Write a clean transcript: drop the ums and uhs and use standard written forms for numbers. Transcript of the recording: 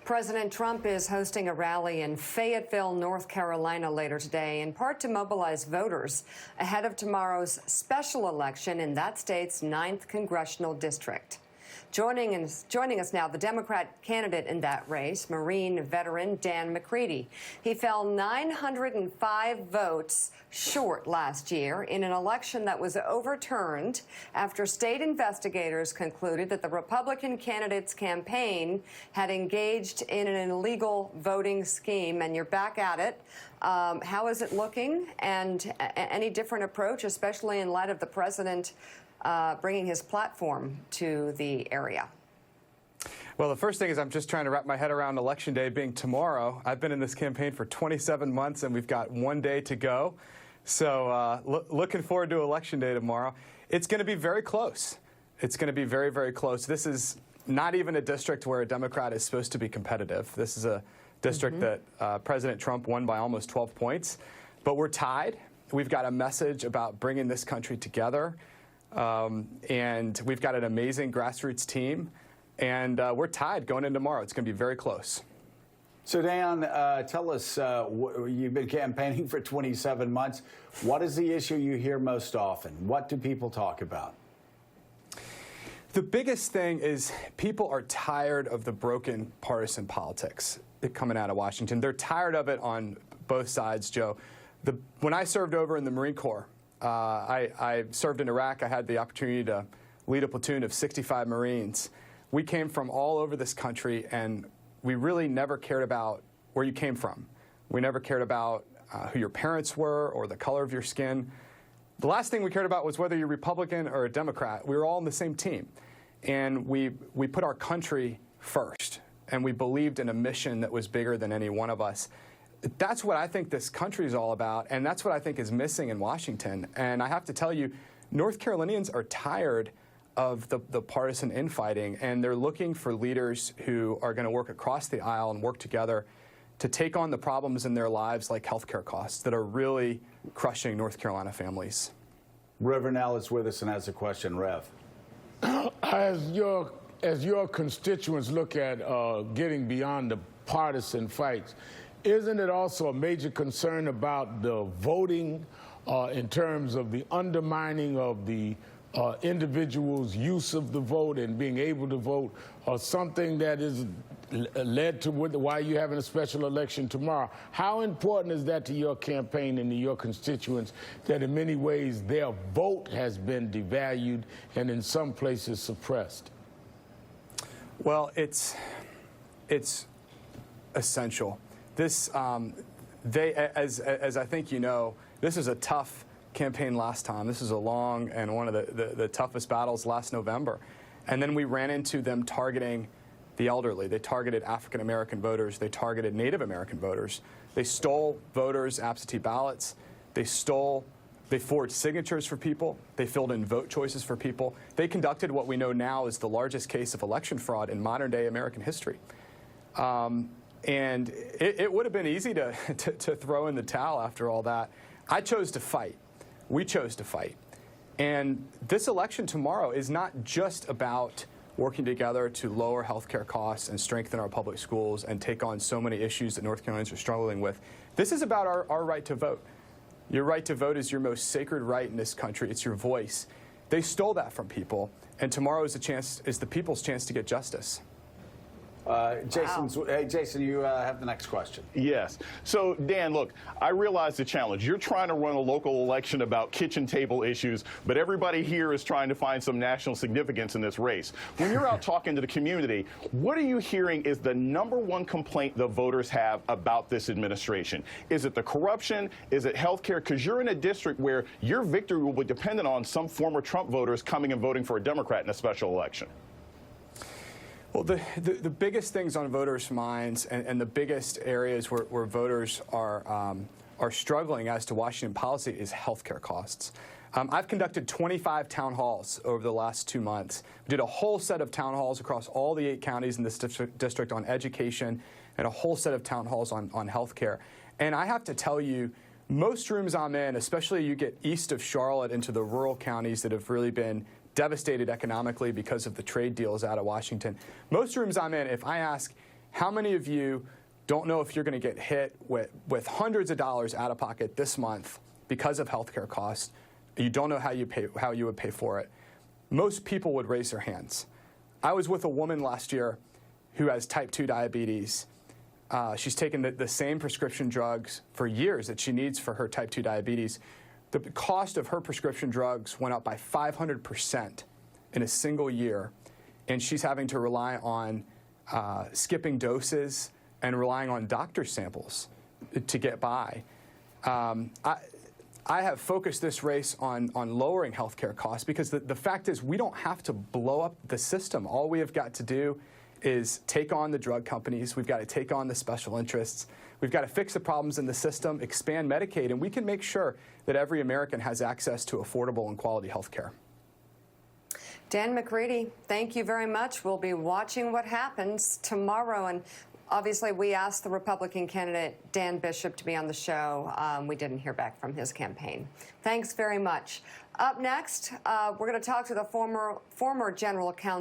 President Trump is hosting a rally in Fayetteville, North Carolina later today, in part to mobilize voters ahead of tomorrow's special election in that state's 9th congressional district. Joining us now, the Democrat candidate in that race, Marine veteran Dan McCready. He fell 905 votes short last year in an election that was overturned after state investigators concluded that the Republican candidate's campaign had engaged in an illegal voting scheme. And you're back at it. How is it looking? And any different approach, especially in light of the president bringing his platform to the area? Well, the first thing is I'm just trying to wrap my head around Election Day being tomorrow. I've been in this campaign for 27 months, and we've got one day to go. So looking forward to Election Day tomorrow. It's going to be very close. It's going to be very, very close. This is not even a district where a Democrat is supposed to be competitive. This is a district that President Trump won by almost 12 points. But we're tied. We've got a message about bringing this country together. And we've got an amazing grassroots team, and we're tied going into tomorrow. It's going to be very close. So, Dan, tell us, you've been campaigning for 27 months. What is the issue you hear most often? What do people talk about? The biggest thing is people are tired of the broken partisan politics coming out of Washington. They're tired of it on both sides, Joe. When I served over in the Marine Corps, I served in Iraq. I had the opportunity to lead a platoon of 65 Marines. We came from all over this country, and we really never cared about where you came from. We never cared about who your parents were or the color of your skin. The last thing we cared about was whether you're Republican or a Democrat. We were all on the same team, and we put our country first, and we believed in a mission that was bigger than any one of us. That's what I think this country is all about, and that's what I think is missing in Washington. And I have to tell you, North Carolinians are tired of the partisan infighting, and they're looking for leaders who are going to work across the aisle and work together to take on the problems in their lives, like health care costs, that are really crushing North Carolina families. Reverend Al is with us and has a question. Rev. As your constituents look at getting beyond the partisan fights, isn't it also a major concern about the voting in terms of the undermining of the individual's use of the vote and being able to vote, or something that is led to why you're having a special election tomorrow? How important is that to your campaign and to your constituents, that in many ways their vote has been devalued and in some places suppressed? Well, it's essential. This, as I think you know, this is a tough campaign last time. This is a long and one of the toughest battles last November. And then we ran into them targeting the elderly. They targeted African-American voters. They targeted Native American voters. They stole voters' absentee ballots. They forged signatures for people. They filled in vote choices for people. They conducted what we know now is the largest case of election fraud in modern-day American history. And it would have been easy to throw in the towel after all that. I chose to fight. We chose to fight. And this election tomorrow is not just about working together to lower health care costs and strengthen our public schools and take on so many issues that North Carolinians are struggling with. This is about our right to vote. Your right to vote is your most sacred right in this country. It's your voice. They stole that from people, and tomorrow is the people's chance to get justice. Hey, Jason, you have the next question. Yes. So, Dan, look, I realize the challenge. You're trying to run a local election about kitchen table issues, but everybody here is trying to find some national significance in this race. When you're out talking to the community, what are you hearing is the #1 complaint the voters have about this administration? Is it the corruption? Is it health care? Because you're in a district where your victory will be dependent on some former Trump voters coming and voting for a Democrat in a special election. Well, the biggest things on voters' minds and the biggest areas where voters are struggling as to Washington policy is health care costs. I've conducted 25 town halls over the last 2 months. We did a whole set of town halls across all the 8 counties in this district on education and a whole set of town halls on health care. And I have to tell you, most rooms I'm in, especially you get east of Charlotte into the rural counties that have really been devastated economically because of the trade deals out of Washington. Most rooms I'm in, if I ask, How many of you don't know if you're going to get hit with hundreds of dollars out of pocket this month because of healthcare costs? You don't know how you would pay for it. Most people would raise their hands. I was with a woman last year who has type 2 diabetes. She's taken the same prescription drugs for years that she needs for her type 2 diabetes. The cost of her prescription drugs went up by 500% in a single year, and she's having to rely on skipping doses and relying on doctor samples to get by. I have focused this race on lowering healthcare costs because the fact is we don't have to blow up the system. All we have got to do is take on the drug companies. We've got to take on the special interests. We've got to fix the problems in the system, expand Medicaid, and we can make sure that every American has access to affordable and quality health care. Dan McCready, thank you very much. We'll be watching what happens tomorrow. And obviously, we asked the Republican candidate, Dan Bishop, to be on the show. We didn't hear back from his campaign. Thanks very much. Up next, we're going to talk to the former general counsel.